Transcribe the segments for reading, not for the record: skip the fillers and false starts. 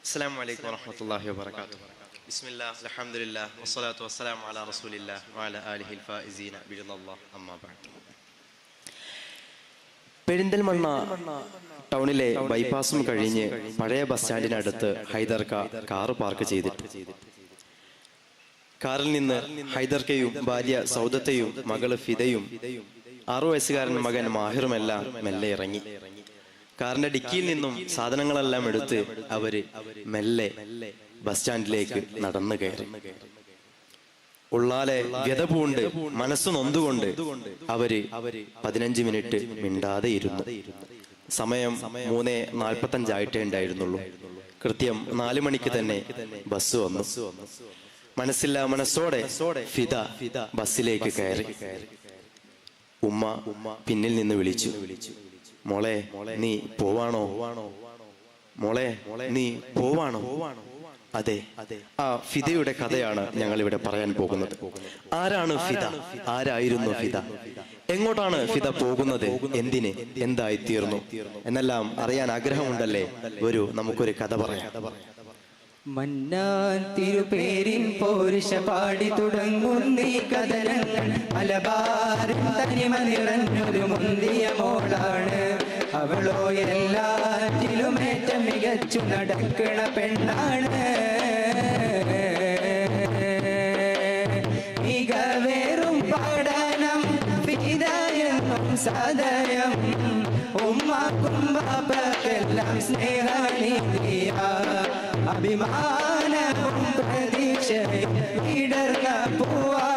അസ്സലാമു അലൈക്കും വറഹ്മത്തുള്ളാഹി വബറകാതുഹു. ബിസ്മില്ലാഹ് അൽഹംദുലില്ലാഹ് വസ്സലാത്തു വസ്സലാമു അലാ റസൂലില്ലാഹ് വഅലാ ആലിഹിൽ ഫായിസീന ബിറളില്ലാഹ് അമ്മാ ബഅദ്. പെരിന്തൽമണ്ണ ടൗണിലെ ബൈപ്പാസും കഴിഞ്ഞ് പഴയ ബസ് സ്റ്റാൻഡിനടുത്ത് ഹൈദർക്ക കാറ് പാർക്ക് ചെയ്തിട്ട് കാറിൽ നിന്ന് ഹൈദർക്കയും ഭാര്യ സൗദത്തെയും മകള് ഫിദയും 6 വയസ്സുകാരൻ മകൻ മാഹിറുമെല്ലാം മെല്ലെ ഇറങ്ങി. കാറിന്റെ ഡിക്കിയിൽ നിന്നും സാധനങ്ങളെല്ലാം എടുത്ത് അവര് മെല്ലെ ബസ് സ്റ്റാൻഡിലേക്ക് നടന്നു കയറി. ഉള്ളാലെ വ്യതപൂണ്ട് മനസ്സു നൊന്തുകൊണ്ട് അവര് 15 മിനിറ്റ് മിണ്ടാതെ ഇരുന്നു. സമയം 3:45 ആയിട്ടേ ഉണ്ടായിരുന്നുള്ളൂ. കൃത്യം 4 മണിക്ക് തന്നെ ബസ് വന്നു. മനസ്സില്ല മനസ്സോടെ ഫിദ ബസ്സിലേക്ക് കയറി. ഉമ്മ പിന്നിൽ നിന്ന് വിളിച്ചു, മോളെ നീ പോവാണോ? മോളെ നീ പോവാണോ? അതെ, ആ ഫിദയുടെ കഥയാണ് ഞങ്ങൾ ഇവിടെ പറയാൻ പോകുന്നത്. ആരാണ് ഫിദ? ആരായിരുന്നു ഫിദ? എങ്ങോട്ടാണ് ഫിദ പോകുന്നത്? എന്തിന്? എന്തായിത്തീർന്നു എന്നെല്ലാം അറിയാൻ ആഗ്രഹമുണ്ടല്ലേ? വരൂ, നമുക്കൊരു കഥ പറയാം. മന്നാൻ തിരുപേരിൻ പോരുഷ പാടി തുടങ്ങുന്നീ കഥനങ്ങൾ മലബാറിൻ തനിമ നിറഞ്ഞൊരു മുന്തിയ മോളാണ് അവളോ. എല്ലാറ്റിലും ഏറ്റവും മികച്ചു നടക്കണ പെണ്ണാണ്. മികവേറും പഠനം ഫിദയെന്നും സദയം ഉമ്മാക്കും ബാപ്പക്കെല്ലാം സ്നേഹനിധിയ അഭിമാനവും പ്രതീക്ഷയും വിടർന്ന പൂവാ.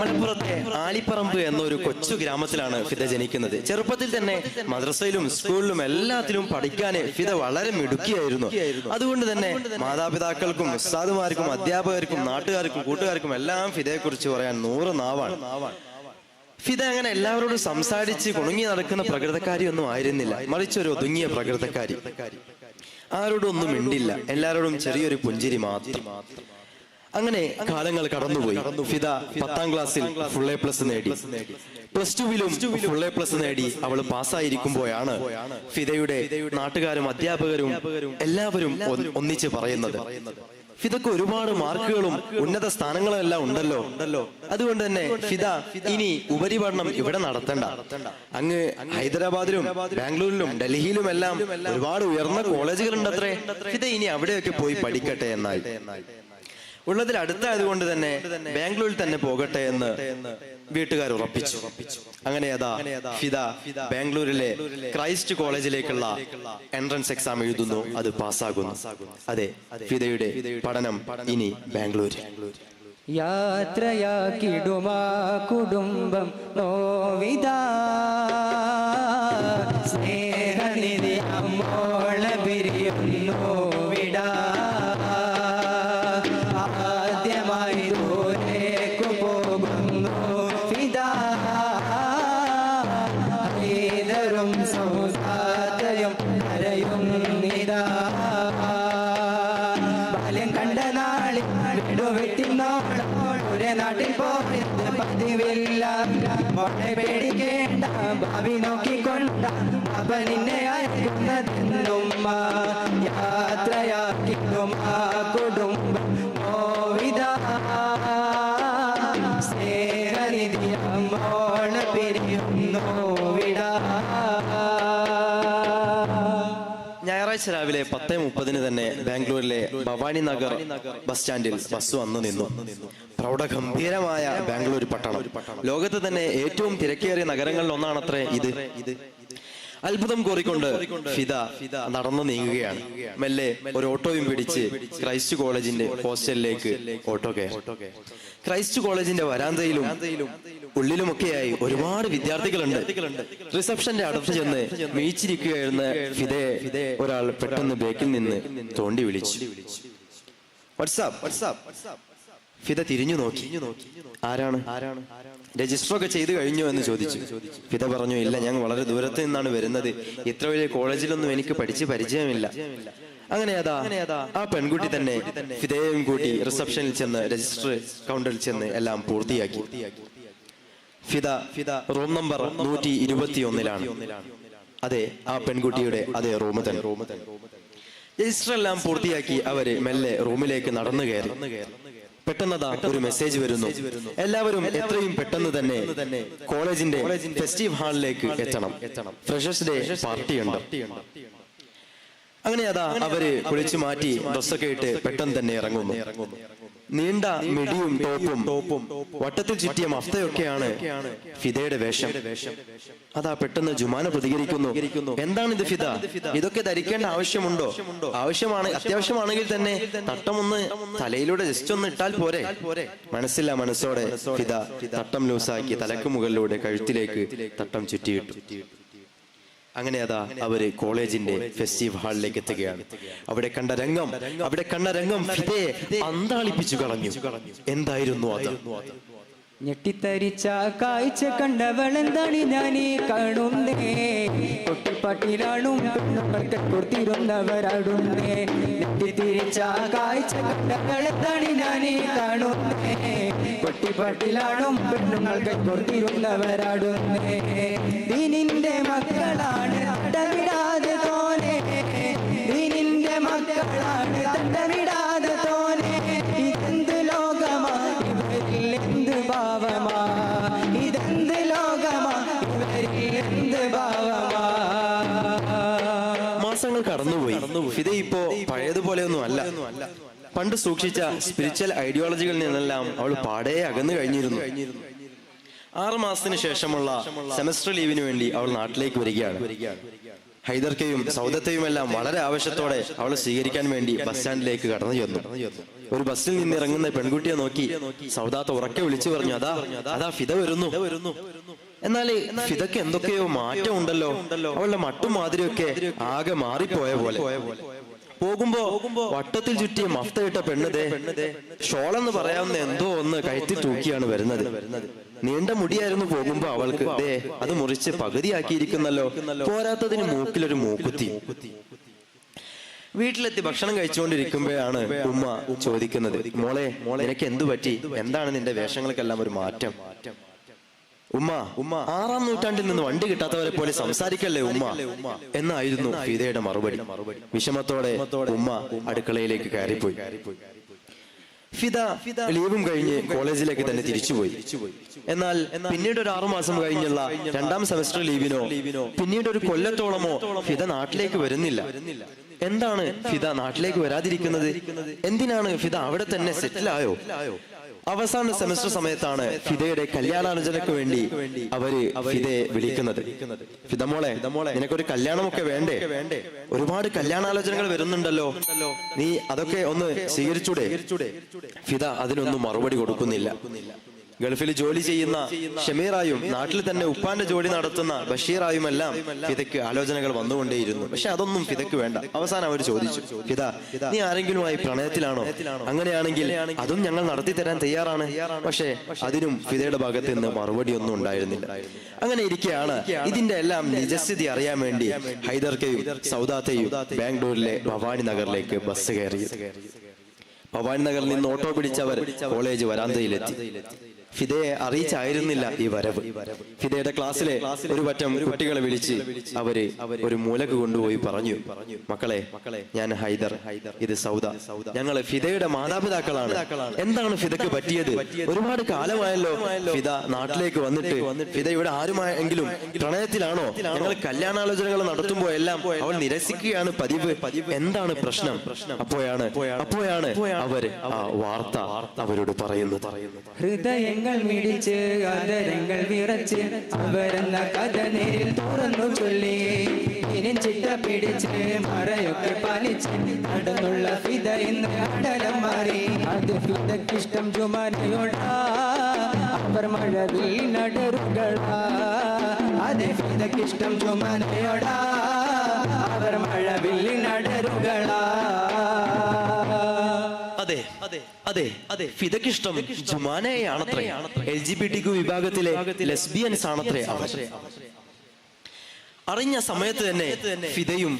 മലപ്പുറത്തെ ആലിപ്പറമ്പ് എന്നൊരു കൊച്ചു ഗ്രാമത്തിലാണ് ഫിദ ജനിക്കുന്നത്. ചെറുപ്പത്തിൽ തന്നെ മദ്രസയിലും സ്കൂളിലും എല്ലാത്തിലും പഠിക്കാൻ ഫിദ വളരെ മിടുക്കിയായിരുന്നു. അതുകൊണ്ട് തന്നെ മാതാപിതാക്കൾക്കും ഉസ്താദുമാർക്കും അധ്യാപകർക്കും നാട്ടുകാർക്കും കൂട്ടുകാർക്കും എല്ലാം ഫിദയെ കുറിച്ച് പറയാൻ 100 നാവാണ്. ഫിദ അങ്ങനെ എല്ലാവരോടും സംസാരിച്ച് കുണുങ്ങി നടക്കുന്ന പ്രകൃതക്കാരിയൊന്നും ആയിരുന്നില്ല. മറിച്ചൊരു ഒതുങ്ങിയ പ്രകൃതക്കാരി. ആരോടും ഒന്നും മിണ്ടില്ല, എല്ലാവരോടും ചെറിയൊരു പുഞ്ചിരി മാത്രം. അങ്ങനെ കാലങ്ങൾ കടന്നുപോയി. ഫിദ 10ാം ക്ലാസ്സിൽ ഫുൾ A+ നേടി. +2-വിലും ഫുൾ A+ നേടി. അവൾ പാസ്സായിരിക്കുമ്പോഴാണ് ഫിദയുടെ നാട്ടുകാരും അധ്യാപകരും എല്ലാവരും ഒന്നിച്ച് പറയുന്നത്, ഫിദക്ക് ഒരുപാട് മാർക്കുകളും ഉന്നത സ്ഥാനങ്ങളും എല്ലാം ഉണ്ടല്ലോ. അതുകൊണ്ട് തന്നെ ഫിദ ഇനി ഉപരിപഠനം ഇവിടെ നടത്തണ്ട. അങ്ങ് ഹൈദരാബാദിലും ബാംഗ്ലൂരിലും ഡൽഹിയിലും എല്ലാം ഒരുപാട് ഉയർന്ന കോളേജുകളുണ്ട് അത്രേ. ഫിദ ഇനി അവിടെയൊക്കെ പോയി പഠിക്കട്ടെ എന്നായി. ഉള്ളതിൽ അടുത്തായതുകൊണ്ട് തന്നെ ബാംഗ്ലൂരിൽ തന്നെ പോകട്ടെ എന്ന് വീട്ടുകാർ ഉറപ്പിച്ചു. അങ്ങനെ അതാ ഫിദ ബാംഗ്ലൂരിലെ ക്രൈസ്റ്റ് കോളേജിലേക്കുള്ള എൻട്രൻസ് എക്സാം എഴുതുന്നു. അത് പാസ്സാകുന്നു. അതെ, ഫിദയുടെ പഠനം ഇനി ബാംഗ്ലൂർ. യാത്രയാക്കിടുമാ കുടുംബം നോവിതാ സ്നേഹനിധി അമ്മോളെ പിരിയുന്നു വിടാ. ആദ്യമായി ദൂരേക്കു പോകുന്നു ഫിദ. ഹൈദറും സൗദാത്തയും കരയുന്നിതാ. ബാല്യം കണ്ട നാളിൽ വെടുവെട്ടിന്നോളം ഒരു നാട്ടിൽ പോയത് പതിവില്ല. മോളെ പേടിക്കേണ്ട, ഭാവി നോക്കിക്കൊണ്ട അവനിന്നെ അയക്കുന്നതെന്നുമ്മ. യാത്രയാക്കിടും ആ കുടുംബം നോവിത സ്നേഹനിധി മോളെ പിരിയുന്നു വിടാ. ഞായറാഴ്ച രാവിലെ 10:30 തന്നെ ബാംഗ്ലൂരിലെ ഭവാനി നഗർ ബസ് സ്റ്റാൻഡിൽ ബസ് വന്നു നിന്നു. പ്രൗഢഗംഭീരമായ ബാംഗ്ലൂർ പട്ടണം ലോകത്ത് തന്നെ ഏറ്റവും തിരക്കേറിയ നഗരങ്ങളിൽ ഒന്നാണത്രേ ഇത്. അത്ഭുതം കോറിക്കൊണ്ട് ഫിദ നടന്നു നീങ്ങുകയാണ്. മെല്ലെ ഒരു ഓട്ടോയും പിടിച്ച് ക്രൈസ്റ്റ് കോളേജിന്റെ ഹോസ്റ്റലിലേക്ക് ഓട്ടോ കയറി. ക്രൈസ്റ്റ് കോളേജിന്റെ വരാന്തയിലും ഉള്ളിലുമൊക്കെയായി ഒരുപാട് വിദ്യാർത്ഥികളുണ്ട്. റിസപ്ഷന്റെ അടുത്ത് ചെന്ന് മീച്ചിരിക്കുകയായിരുന്ന ഫിദയെ ഒരാൾ പെട്ടെന്ന് ബേക്കിൽ നിന്ന് തോണ്ടി വിളിച്ചു. വാട്സാപ്പ്. ഫിദ തിരിഞ്ഞു നോക്കി. ആരാണ്? രജിസ്റ്റർ ഒക്കെ ചെയ്തു കഴിഞ്ഞോ എന്ന് ചോദിച്ചു. ഫിദ പറഞ്ഞു, ഇല്ല, ഞാൻ വളരെ ദൂരത്ത് നിന്നാണ് വരുന്നത്. ഇത്ര വലിയ കോളേജിലൊന്നും എനിക്ക് പഠിച്ച് പരിചയമില്ല. അങ്ങനെ അതാ ആ പെൺകുട്ടി തന്നെ ഫിദയെയും കൂട്ടി റിസപ്ഷനിൽ ചെന്ന് രജിസ്റ്റർ കൗണ്ടറിൽ ചെന്ന് എല്ലാം പൂർത്തിയാക്കി. ഫിദ റൂം നമ്പർ 121-ലാണ്. അതെ, ആ പെൺകുട്ടിയുടെ അതേ റൂം തന്നെ. രജിസ്റ്റർ എല്ലാം പൂർത്തിയാക്കി അവര് മെല്ലെ റൂമിലേക്ക് നടന്നു കയറി. പെട്ടെന്നതാ ഒരു മെസ്സേജ് വരുന്നു. എല്ലാവരും എത്രയും പെട്ടെന്ന് തന്നെ കോളേജിന്റെ ഫെസ്റ്റീവ് ഹാളിലേക്ക് എത്തണം. ഫ്രഷേഴ്സ് ഡേ പാർട്ടിയുണ്ട്. അങ്ങനെ അതാ അവര് കുളിച്ചു മാറ്റി ഡ്രസ്സൊക്കെ ഇട്ട് പെട്ടെന്ന് തന്നെ ഇറങ്ങുന്നു. നീണ്ട മിടിയും ടോപ്പും വട്ടത്തിൽ ചുറ്റിയ മഫ്തയൊക്കെയാണ് ഫിദയുടെ വേഷം. അതാ പെട്ടെന്ന് ജുമാന പ്രതികരിക്കുന്നു. എന്താണിത് ഫിദ? ഇതൊക്കെ ധരിക്കേണ്ട ആവശ്യമുണ്ടോ? അത്യാവശ്യമാണെങ്കിൽ തന്നെ തട്ടമൊന്ന് തലയിലൂടെ ജസ്റ്റ് ഒന്ന് ഇട്ടാൽ പോരെ? മനസ്സില്ല മനസ്സോടെ ഫിദ തട്ടം ലൂസാക്കി തലക്ക് മുകളിലൂടെ കഴുത്തിലേക്ക് തട്ടം ചുറ്റിയിട്ടു. അങ്ങനെ അതാ അവര് കോളേജിന്റെ ഫെസ്റ്റീവ് ഹാളിലേക്ക് എത്തുകയാണ്. അവിടെ കണ്ട രംഗം ഫിദയെ അന്താളിപ്പിച്ചു കളഞ്ഞു. എന്തായിരുന്നു അത്? ഞെട്ടിത്തരിച്ച കാഴ്ച കണ്ടവളെന്താണ് ഞാനീ കാണുന്നേ. തൊട്ടിപ്പാട്ടിലാണും പെണ്ണുങ്ങൾക്ക് കൊടുത്തിരുന്നവരാടുന്നേ. ഞെട്ടിത്തിരിച്ച കാഴ്ച കണ്ടവളെന്താണ് ഞാനീ കാണുന്നേ. തൊട്ടിപ്പാട്ടിലാണും പെണ്ണുങ്ങൾക്ക് കൊടുത്തിരുന്നവരാടുന്നേ. ദീനിന്റെ മക്കളാണ് തണ്ടവിടാതെ തോനെ. ദീനിന്റെ മക്കളാണ് തണ്ടവിടാതെ തോനെ. ഇതെന്ത് ലോകമാ ഇവരിൽ എന്ത് ഭാവമാ? ഇതെന്ത് ലോകമാ ഇവരിൽ എന്ത് ഭാവമാ? മാസങ്ങൾ കടന്നുപോയി. ഫിദ ഇപ്പോ പഴയതുപോലെയൊന്നും അല്ല. പണ്ട് സൂക്ഷിച്ച സ്പിരിച്വൽ ഐഡിയോളജികളിൽ നിന്നെല്ലാം അവൾ പാടെ അകന്നു കഴിഞ്ഞിരുന്നു. 6 മാസത്തിന് ശേഷമുള്ള സെമസ്റ്റർ ലീവിന് വേണ്ടി അവൾ നാട്ടിലേക്ക് വരികയാണ്. ഹൈദർക്കയും സൗദത്തെയും എല്ലാം വളരെ ആവശ്യത്തോടെ അവൾ സ്വീകരിക്കാൻ വേണ്ടി ബസ് സ്റ്റാൻഡിലേക്ക് കടന്നു ചെന്നു. ഒരു ബസ്സിൽ നിന്ന് ഇറങ്ങുന്ന പെൺകുട്ടിയെ നോക്കി സൗദാത്ത് ഉറക്കെ വിളിച്ചു പറഞ്ഞു, അതാ ഫിദ വരുന്നു. എന്നാൽ ഫിദക്ക് എന്തൊക്കെയോ മാറ്റം ഉണ്ടല്ലോ. അവളുടെ മട്ടും മാതിരിയൊക്കെ ആകെ മാറിപ്പോയ പോലെ. പോകുമ്പോ വട്ടത്തിൽ ചുറ്റിയ മഫ്തയിട്ട പെണ്ണതേ ഷോളെന്ന് പറയാവുന്ന എന്തോ ഒന്ന് കയറ്റി തൂക്കിയാണ് വരുന്നത്. നീണ്ട മുടിയായിരുന്നു പോകുമ്പോ അവൾക്ക്. അത് മുറിച്ച് പകുതിയാക്കിയിരിക്കുന്നല്ലോ. പോരാത്തതിന് മൂക്കിലൊരു മൂക്കുത്തി. വീട്ടിലെത്തി ഭക്ഷണം കഴിച്ചുകൊണ്ടിരിക്കുമ്പോഴാണ് ഉമ്മ ചോദിക്കുന്നത്, മോളെ നിനക്ക് എന്തു പറ്റി? എന്താണ് നിന്റെ വേഷങ്ങൾക്കെല്ലാം ഒരു മാറ്റം? ഉമ്മ 6-ാം നൂറ്റാണ്ടിൽ നിന്ന് വണ്ടി കിട്ടാത്തവരെ പോലെ സംസാരിക്കല്ലേ ഉമ്മ എന്നായിരുന്നു ഫിദയുടെ മറുപടി. വിഷമത്തോടെ ഉമ്മ അടുക്കളയിലേക്ക് കയറിപ്പോയി. ഫിദ ലീവും കഴിഞ്ഞ് കോളേജിലേക്ക് തന്നെ തിരിച്ചുപോയി. എന്നാൽ പിന്നീട് ഒരു 6 മാസം കഴിഞ്ഞുള്ള 2ാം സെമസ്റ്റർ ലീവിനോ പിന്നീട് ഒരു കൊല്ലത്തോളമോ ഫിദ നാട്ടിലേക്ക് വരുന്നില്ല. എന്താണ് ഫിദ നാട്ടിലേക്ക് വരാതിരിക്കുന്നത്? എന്തിനാണ് ഫിദ അവിടെ തന്നെ സെറ്റിലായോ? അവസാന സെമസ്റ്റർ സമയത്താണ് ഫിദയുടെ കല്യാണാലോചനയ്ക്ക് വേണ്ടി അവര് ഫിദയെ വിളിക്കുന്നത്. ഫിദ മോളെ, നിനക്കൊരു കല്യാണമൊക്കെ വേണ്ടേ? ഒരുപാട് കല്യാണാലോചനകൾ വരുന്നുണ്ടല്ലോ, നീ അതൊക്കെ ഒന്ന് സ്വീകരിച്ചൂടെ? ഫിദ അതിനൊന്നും മറുപടി കൊടുക്കുന്നില്ല. ഗൾഫിൽ ജോലി ചെയ്യുന്ന ഷമീറായും നാട്ടിൽ തന്നെ ഉപ്പാന്റെ ജോലി നടത്തുന്ന ബഷീറായും എല്ലാം ഫിദയ്ക്ക് ആലോചനകൾ വന്നുകൊണ്ടേയിരുന്നു. പക്ഷെ അതൊന്നും ഫിദയ്ക്ക് വേണ്ട. അവസാനം അവർ ചോദിച്ചു, ഫിദ നീ ആരെങ്കിലുമായി പ്രണയത്തിലാണോ? അങ്ങനെയാണെങ്കിൽ അതും ഞങ്ങൾ നടത്തി തരാൻ തയ്യാറാണ്. പക്ഷേ അതിനും ഫിദയുടെ ഭാഗത്ത് നിന്ന് മറുപടി ഒന്നും ഉണ്ടായിരുന്നില്ല. അങ്ങനെ ഇരിക്കെയാണ് ഇതിന്റെ എല്ലാം നിജസ്ഥിതി അറിയാൻ വേണ്ടി ഹൈദർക്കയും സൗദാത്തെയും ബാംഗ്ലൂരിലെ ഭവാനി നഗറിലേക്ക് ബസ് കയറിയത്. ഭവാനി നഗറിൽ നിന്ന് ഓട്ടോ പിടിച്ചവർ കോളേജ് വരാന്തയിലെത്തി. ഫിദയെ അറിയിച്ചായിരുന്നില്ല ഈ വരവ്. ഫിദയുടെ ക്ലാസ്സിലെ ഒരു പറ്റം കുട്ടികളെ വിളിച്ച് അവര് ഒരു മൂലക്ക് കൊണ്ടുപോയി പറഞ്ഞു, മക്കളെ, ഞാൻ ഹൈദർ, ഇത് സൗദ, ഞങ്ങള് ഫിദയുടെ മാതാപിതാക്കളാണ്. എന്താണ് ഫിദക്ക് പറ്റിയത്? ഒരുപാട് കാലമായല്ലോ ഫിദ നാട്ടിലേക്ക് വന്നിട്ട്. ഫിദ ഇവിടെ ആരുമായെങ്കിലും പ്രണയത്തിലാണോ? ഞങ്ങൾ കല്യാണാലോചനകൾ നടത്തുമ്പോ എല്ലാം അവൾ നിരസിക്കുകയാണ് പതിവ്. എന്താണ് പ്രശ്നം? അപ്പോഴാണ് അവര് ആ വാർത്ത അവരോട് പറയുന്നത്. ഹൃദയങ്ങൾ മിടിച്ച് ആദരങ്ങൾ വിറച്ച് അവരെന്ന കഥ നേരിൽ തുറന്നു ചൊല്ലി. ചിട്ട പിടിച്ച് മറയൊക്കെ പാലിച്ച് നടന്നുള്ള ഫിദ ഇന്ന് അടലം മാറി. അത് ഫിദക്കിഷ്ടം ജുമാനയോടാ, അവർ മഴവിൽ നടരുകളാ. അത് ഫിദക്കിഷ്ടം ജുമാനയോടാ, അവർ മഴവിൽ നടരുകളാ. അതെ, ഫിദക്കിഷ്ടം ജുമാനയെയാണത്രേ. LGBTQ വിഭാഗത്തിലെ ലെസ്ബിയൻസ് ആണത്രേ അവർ. അറിഞ്ഞ സമയത്ത് തന്നെ ഫിദയും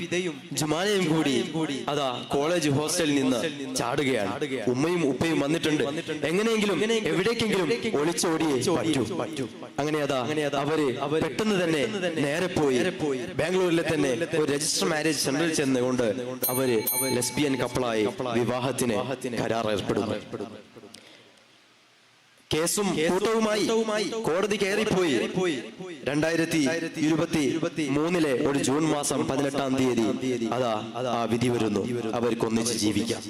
ജുമാനയും കൂടി അതാ കോളേജ് ഹോസ്റ്റലിൽ നിന്ന് ചാടുകയാണ്. ഉമ്മയും ഉപ്പയും വന്നിട്ടുണ്ട്. എങ്ങനെയെങ്കിലും എവിടേക്കെങ്കിലും ഒളിച്ചോടിയേ പറ്റൂ. അങ്ങനെ അതാ അവര് പെട്ടെന്ന് തന്നെ നേരെ പോയി ബാംഗ്ലൂരിലെ തന്നെ ഒരു രജിസ്റ്റർ മാരേജ് സെന്ററിൽ ചെന്നുകൊണ്ട് അവര് ലെസ്ബിയൻ കപ്പിളായി വിവാഹത്തിന് കരാർ ഏർപ്പെടുന്നു. കേസും കൂട്ടവുമായി കോടതി കയറിപ്പോയി. 2023 ഒരു ജൂൺ മാസം 18-ാം തീയതി അതാ ആ വിധി വരുന്നു. അവർക്ക് ഒന്നിച്ച് ജീവിക്കാം.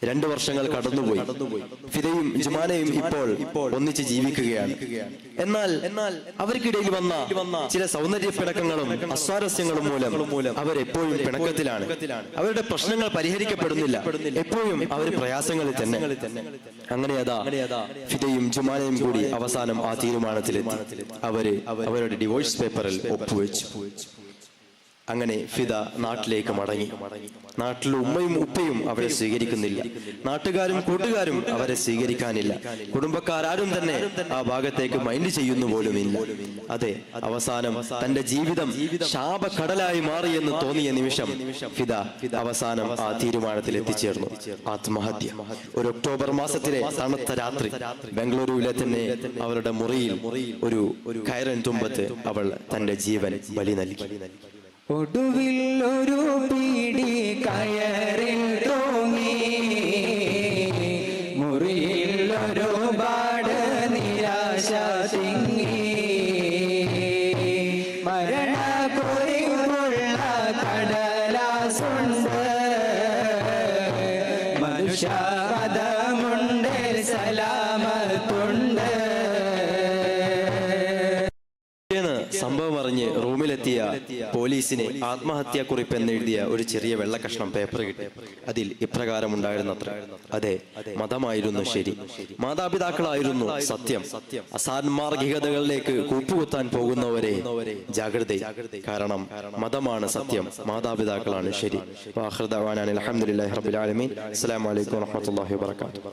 2 വർഷങ്ങൾ കടന്നുപോയി. ഫിദയും ജുമാനയും ഇപ്പോൾ ഒന്നിച്ച് ജീവിക്കുകയാണ്. എന്നാൽ അവർക്കിടയിൽ വന്ന ചില സൗന്ദര്യ പിണക്കങ്ങളും അസ്വാരസ്യങ്ങളും മൂലം അവരെപ്പോഴും പിണക്കത്തിലാണ്. അവരുടെ പ്രശ്നങ്ങൾ പരിഹരിക്കപ്പെടുന്നില്ല. എപ്പോഴും അവർ പ്രയാസങ്ങളിൽ തന്നെ. അങ്ങനെ അതാ ഫിദയും ജുമാനയും കൂടി അവസാനം ആ തീരുമാനത്തിലെത്തി. അവരുടെ ഡിവോഴ്സ് പേപ്പറിൽ ഒപ്പുവെച്ചു. അങ്ങനെ ഫിദ നാട്ടിലേക്ക് മടങ്ങി. നാട്ടിൽ ഉമ്മയും ഉപ്പയും അവരെ സ്വീകരിക്കുന്നില്ല. നാട്ടുകാരും കൂട്ടുകാരും അവരെ സ്വീകരിക്കാനില്ല. കുടുംബക്കാരും തന്നെ ആ ഭാഗത്തേക്ക് മൈൻഡ് ചെയ്യുന്നു പോലുമില്ല. അതെ, അവസാനം തന്റെ ജീവിതം ശാപക്കടലായി മാറിയെന്ന് തോന്നിയ നിമിഷം ഫിദ അവസാനം ആ തീരുമാനത്തിൽ എത്തിച്ചേർന്നു. ആത്മഹത്യ. ഒരു ഒക്ടോബർ മാസത്തിലെ തണുത്ത രാത്രി ബംഗളൂരുവിലെ തന്നെ അവരുടെ മുറിയിൽ ഒരു കയറൻ തുമ്പത്ത് അവൾ തന്റെ ജീവൻ ബലി നൽകി. ഒടുവിൽ ഒരു പീടി കയറിൽ തൂങ്ങി, മുറിയിൽ ഒരുപാട് നിരാശ തിങ്ങി, മരണപ്പൊരിമുള്ള കടലാസുണ്ട്, മനുഷ്യപദമുണ്ട്, സലാമത്തുണ്ട്. സംഭവം അറിഞ്ഞ് റൂമിലെത്തിയ പോലീസിന് ആത്മഹത്യാക്കുറിപ്പ് എന്നെഴുതിയ ഒരു ചെറിയ വെള്ള കഷ്ണം പേപ്പർ കിട്ടി. അതിൽ ഇപ്രകാരം ഉണ്ടായിരുന്നത്ര: അതെ, മതമായിരുന്നു ശരി, മാതാപിതാക്കളായിരുന്നു സത്യം. അസാന്മാർഗികതകളിലേക്ക് കൂപ്പുകുത്താൻ പോകുന്നവരെ ജാഗ്രത, കാരണം മതമാണ് സത്യം, മാതാപിതാക്കളാണ് ശരി. അൽഹംദുലില്ലാഹി റബ്ബിൽ ആലമീൻ. അസ്സലാമു അലൈക്കും വറഹ്മത്തുള്ളാഹി വബറകാതുഹു.